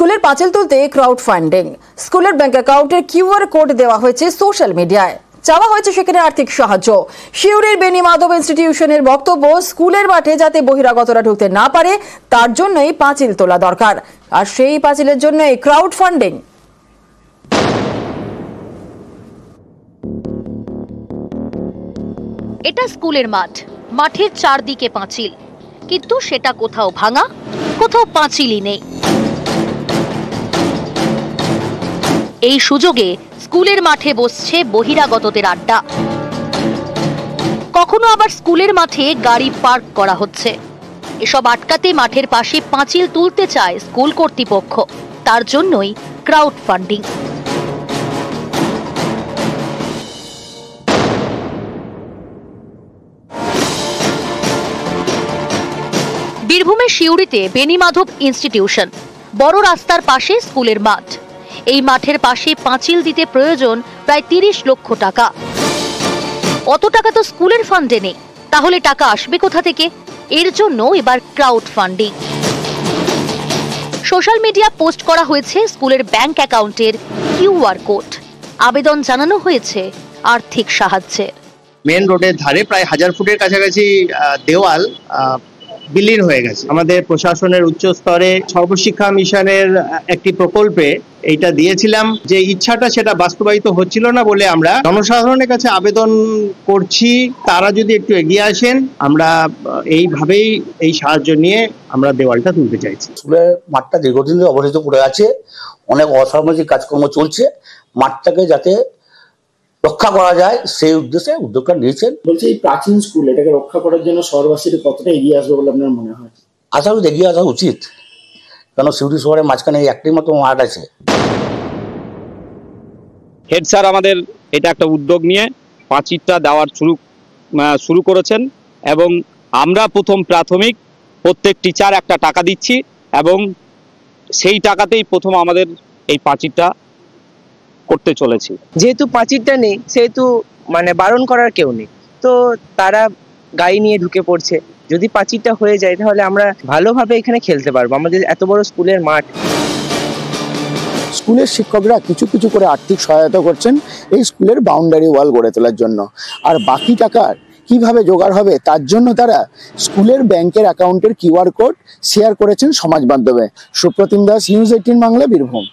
স্কুলের পাঁচিল তুলতে ক্রাউড ফান্ডিং। স্কুলের ব্যাংক অ্যাকাউন্টের কিউআর কোড দেওয়া হয়েছে সোশ্যাল মিডিয়ায়, চাওয়া হয়েছে সেখানে আর্থিক সাহায্য। শিউরের বেনি মাধব ইনস্টিটিউশনের বক্তব্য, স্কুলের মাঠে যাতে বহিরাগতরা ঢুকতে না পারে তার জন্যই পাঁচিল তোলা দরকার, আর সেই পাঁচিলের জন্যই ক্রাউড ফান্ডিং। এটা স্কুলের মাঠ, মাঠের চারদিকে পাঁচিল, কিন্তু সেটা কোথাও ভাঙা, কোথাও পাঁচিলই নেই। এই সুযোগে স্কুলের মাঠে বসছে বহিরাগতদের আড্ডা। কখনো আবার স্কুলের মাঠে গাড়ি পার্ক করা হচ্ছে। এসব আটকাতে মাঠের পাশে পাঁচিল তুলতে চায় স্কুল কর্তৃপক্ষ, তার জন্যই ক্রাউড ফান্ডিং। বীরভূমের শিউরিতে বেনি মাধব ইনস্টিটিউশন, বড় রাস্তার পাশে স্কুলের মাঠ। এই মাঠের পাশে পাঁচিল দিতে প্রয়োজন প্রায় 30 লক্ষ টাকা। অত টাকা তো স্কুলের ফান্ডে নেই, তাহলে টাকা আসবে কোথা থেকে? এর জন্য এবার crowd funding. Social media post করা হয়েছে স্কুলের ব্যাংক অ্যাকাউন্টের কিউআর কোড। আবেদন জানানো হয়েছে আর্থিক সাহায্যের। মেন রোডের ধারে প্রায় 1000 ফুটের কাছাকাছি দেওয়াল বিলীন হয়ে গেছে। আমাদের প্রশাসনের উচ্চ স্তরে সর্বশিক্ষা মিশনের একটি প্রকল্পে এইটা দিয়েছিলাম, যে ইচ্ছাটা সেটা বাস্তবায়িত হচ্ছিল না বলে আমরা জনসাধারণের কাছে আবেদন করছি, তারা যদি একটু এগিয়ে আসেন, আমরা এইভাবেই এই সাহায্য নিয়ে আমরা দেওয়ালটা তুলতে চাইছি। স্কুলের মাঠটা দীর্ঘদিন ধরে অবহেলিত পড়ে আছে, অনেক অসামাজিক কাজকর্ম চলছে, মাঠটাকে যাতে রক্ষা করা যায় সেই উদ্দেশ্যে উদ্যোগটা নিয়েছেন। বলছি, এই প্রাচীন স্কুল এটাকে রক্ষা করার জন্য শহরবাসীরা কতটা এগিয়ে আসবে বলে আপনার মনে হয়? আশা করি এগিয়ে আসা উচিত, কারণ শিউরি শহরের মাঝখানে একটি মতো মাঠ আছে। হেড স্যার আমাদের এটা একটা উদ্যোগ নিয়ে পাঁচিলটা দেওয়ার শুরু করেছেন, এবং আমরা প্রাথমিক প্রত্যেক টিচার একটা টাকা দিচ্ছি, এবং সেই টাকাতেই প্রথম আমাদের এই পাঁচিলটা করতে চলেছি। যেহেতু পাঁচিলটা নেই সেহেতু বারণ করার কেউ নেই, তো তারা গাড়ি নিয়ে ঢুকে পড়ছে। যদি পাঁচিলটা হয়ে যায় তাহলে আমরা ভালোভাবে এখানে খেলতে পারবো। আমাদের এত বড় স্কুলের মাঠ। স্কুলের শিক্ষকরা কিছু কিছু করে আর্থিক সহায়তা করছেন এই স্কুলের বাউন্ডারি ওয়াল গড়ে তোলার জন্য, আর বাকি টাকার কিভাবে জোগাড় হবে তার জন্য তারা স্কুলের ব্যাংকের অ্যাকাউন্টের কিউআর কোড শেয়ার করেছেন সমাজ মাধ্যমে। সুপ্রতিম দাস, নিউজ 18 বাংলা, বীরভূম।